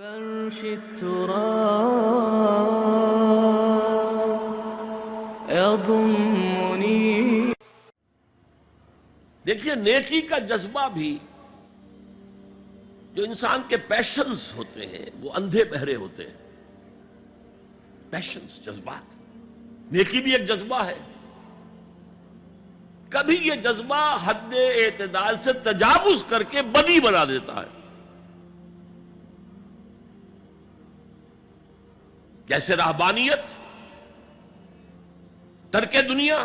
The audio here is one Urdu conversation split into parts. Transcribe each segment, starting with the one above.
فرش التراب يضمني. دیکھیے نیکی کا جذبہ بھی جو انسان کے پیشنز ہوتے ہیں وہ اندھے بہرے ہوتے ہیں. پیشنز، جذبات. نیکی بھی ایک جذبہ ہے. کبھی یہ جذبہ حد اعتدال سے تجاوز کر کے بدی بنا دیتا ہے. جیسے رہبانیت، ترک دنیا،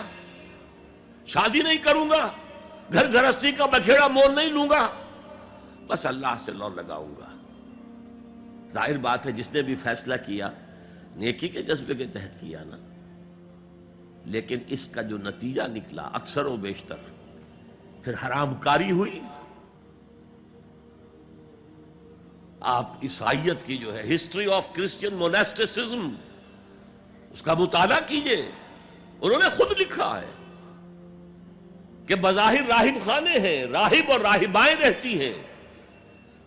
شادی نہیں کروں گا، گھر گھرستی کا بکھیڑا مول نہیں لوں گا، بس اللہ سے لو لگاؤں گا. ظاہر بات ہے جس نے بھی فیصلہ کیا نیکی کے جذبے کے تحت کیا نا، لیکن اس کا جو نتیجہ نکلا اکثر و بیشتر پھر حرام کاری ہوئی. آپ عیسائیت کی جو ہے ہسٹری آف کرسچین موناسٹسزم اس کا مطالعہ کیجئے. انہوں نے خود لکھا ہے کہ بظاہر راہب خانے ہیں، راہب اور راہبائیں رہتی ہیں،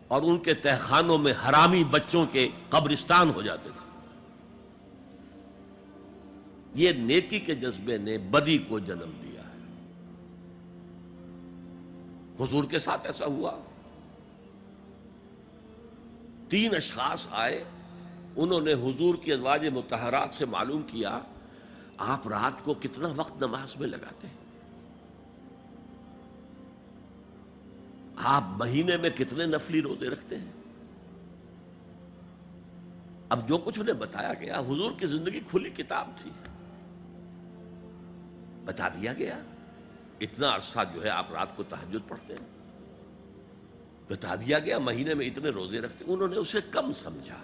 اور ان کے تہخانوں میں حرامی بچوں کے قبرستان ہو جاتے تھے. یہ نیکی کے جذبے نے بدی کو جنم دیا ہے. حضور کے ساتھ ایسا ہوا. 3 اشخاص آئے، انہوں نے حضور کی ازواج مطہرات سے معلوم کیا آپ رات کو کتنا وقت نماز میں لگاتے ہیں، آپ مہینے میں کتنے نفلی روزے رکھتے ہیں. اب جو کچھ انہیں بتایا گیا، حضور کی زندگی کھلی کتاب تھی، بتا دیا گیا اتنا عرصہ جو ہے آپ رات کو تہجد پڑھتے ہیں، بتا دیا گیا مہینے میں اتنے روزے رکھتے ہیں. انہوں نے اسے کم سمجھا،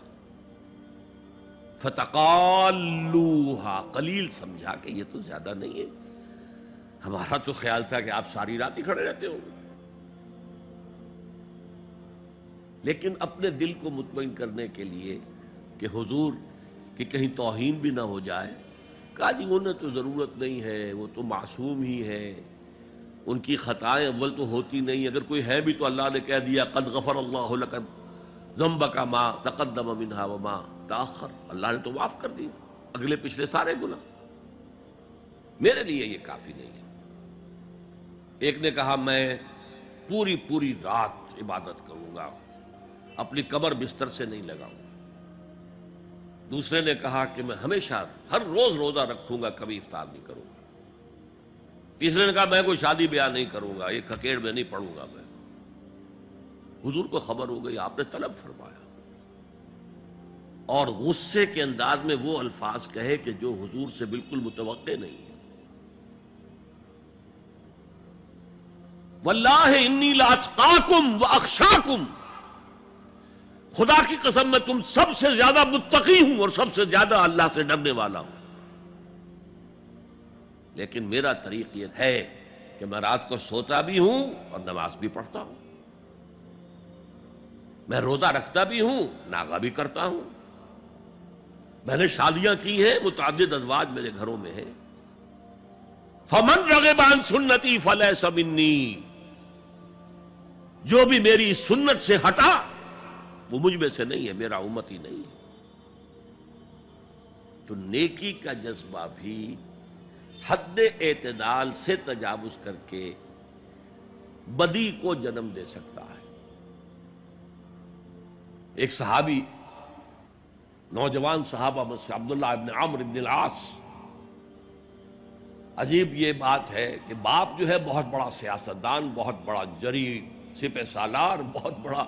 فتقالوہا، قلیل سمجھا کہ یہ تو زیادہ نہیں ہے. ہمارا تو خیال تھا کہ آپ ساری رات ہی کھڑے رہتے ہوں. لیکن اپنے دل کو مطمئن کرنے کے لیے کہ حضور کی کہیں توہین بھی نہ ہو جائے، کہا جی انہیں تو ضرورت نہیں ہے، وہ تو معصوم ہی ہے، ان کی خطائیں اول تو ہوتی نہیں، اگر کوئی ہے بھی تو اللہ نے کہہ دیا قد غفر اللہ لک ذنبک ما تقدم منہا وما تاخر. اللہ نے تو معاف کر دی اگلے پچھلے سارے گناہ، میرے لیے یہ کافی نہیں ہے. ایک نے کہا میں پوری رات عبادت کروں گا، اپنی کمر بستر سے نہیں لگاؤں. دوسرے نے کہا کہ میں ہمیشہ ہر روز روزہ رکھوں گا، کبھی افطار نہیں کروں گا. تیسرے نے کہا میں کوئی شادی بیاہ نہیں کروں گا، یہ کھکیڑ میں نہیں پڑھوں گا میں. حضور کو خبر ہو گئی، آپ نے طلب فرمایا اور غصے کے انداز میں وہ الفاظ کہے کہ جو حضور سے بالکل متوقع نہیں ہے. واللہ انی لاتقاکم واخشاکم، خدا کی قسم میں تم سب سے زیادہ متقی ہوں اور سب سے زیادہ اللہ سے ڈرنے والا ہوں. لیکن میرا طریق یہ ہے کہ میں رات کو سوتا بھی ہوں اور نماز بھی پڑھتا ہوں، میں روزہ رکھتا بھی ہوں، ناغہ بھی کرتا ہوں، میں نے شادیاں کی ہیں، متعدد ازواج میرے گھروں میں ہیں. فمن رغب عن سنتی فلیس منی، جو بھی میری سنت سے ہٹا وہ مجھ میں سے نہیں ہے، میرا امتی نہیں ہے. تو نیکی کا جذبہ بھی حد اعتدال سے تجاوز کر کے بدی کو جنم دے سکتا ہے. ایک صحابی، نوجوان صحابہ میں سے عبداللہ ابن عمرو ابن العاص، عجیب یہ بات ہے کہ باپ جو ہے بہت بڑا سیاستدان، بہت بڑا جری سپہ سالار، بہت بڑا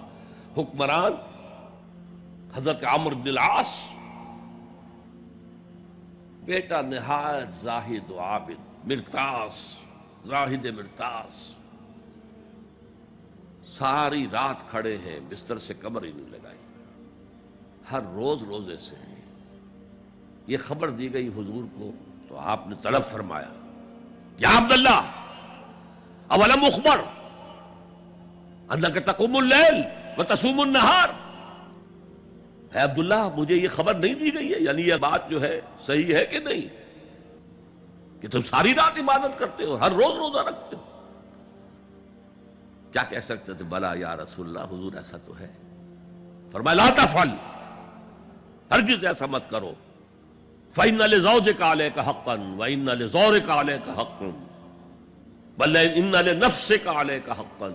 حکمران، حضرت عمرو بن العاص، بیٹا نہایت زاہد و عابد، مرتاس، زاہد مرتاس، ساری رات کھڑے ہیں، بستر سے کمر ہی نہیں لگائی، ہر روز روزے سے ہیں. یہ خبر دی گئی حضور کو تو آپ نے طلب فرمایا یا عبداللہ اولم اخبر انک تقوم اللیل وتصوم النہار، اے عبداللہ مجھے یہ خبر نہیں دی گئی ہے، یعنی یہ بات جو ہے صحیح ہے کہ نہیں کہ تم ساری رات عبادت کرتے ہو، ہر روز روزہ رکھتے ہو؟ کیا کہہ سکتے تھے؟ بلا یا رسول اللہ، حضور ایسا تو ہے. فرمایا لا تفعل، ہرگز ایسا مت کرو. فَإِنَّ لِزَوْجِكَ عَلَيْكَ حَقًّا وَإِنَّ لِزَوْرِكَ عَلَيْكَ حَقًّا بل إِنَّ لِنَفْسِكَ عَلَيْكَ حَقًّا.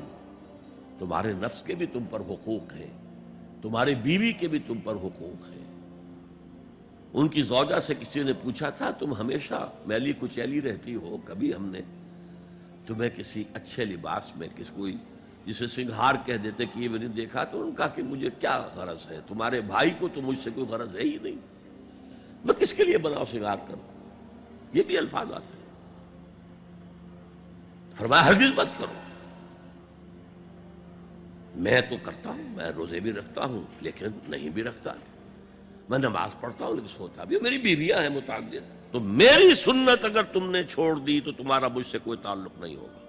تمہارے نفس کے بھی تم پر حقوق ہیں، تمہارے بیوی کے بھی تم پر حقوق ہیں. ان کی زوجہ سے کسی نے پوچھا تھا تم ہمیشہ میلی کچیلی رہتی ہو، کبھی ہم نے تمہیں کسی اچھے لباس میں کوئی جسے سنگھار کہہ دیتے کہ یہ میں نے دیکھا. تو ان کا کہ مجھے کیا غرض ہے، تمہارے بھائی کو تو مجھ سے کوئی غرض ہے ہی نہیں، میں کس کے لیے بناؤ سنگھار کروں. یہ بھی الفاظ آتے ہیں. فرمایا ہرگز مت کرو. میں تو کرتا ہوں، میں روزے بھی رکھتا ہوں لیکن نہیں بھی رکھتا، میں نماز پڑھتا ہوں لیکن سوتا بھی. میری بیویاں ہیں متعدد، تو میری سنت اگر تم نے چھوڑ دی تو تمہارا مجھ سے کوئی تعلق نہیں ہوگا.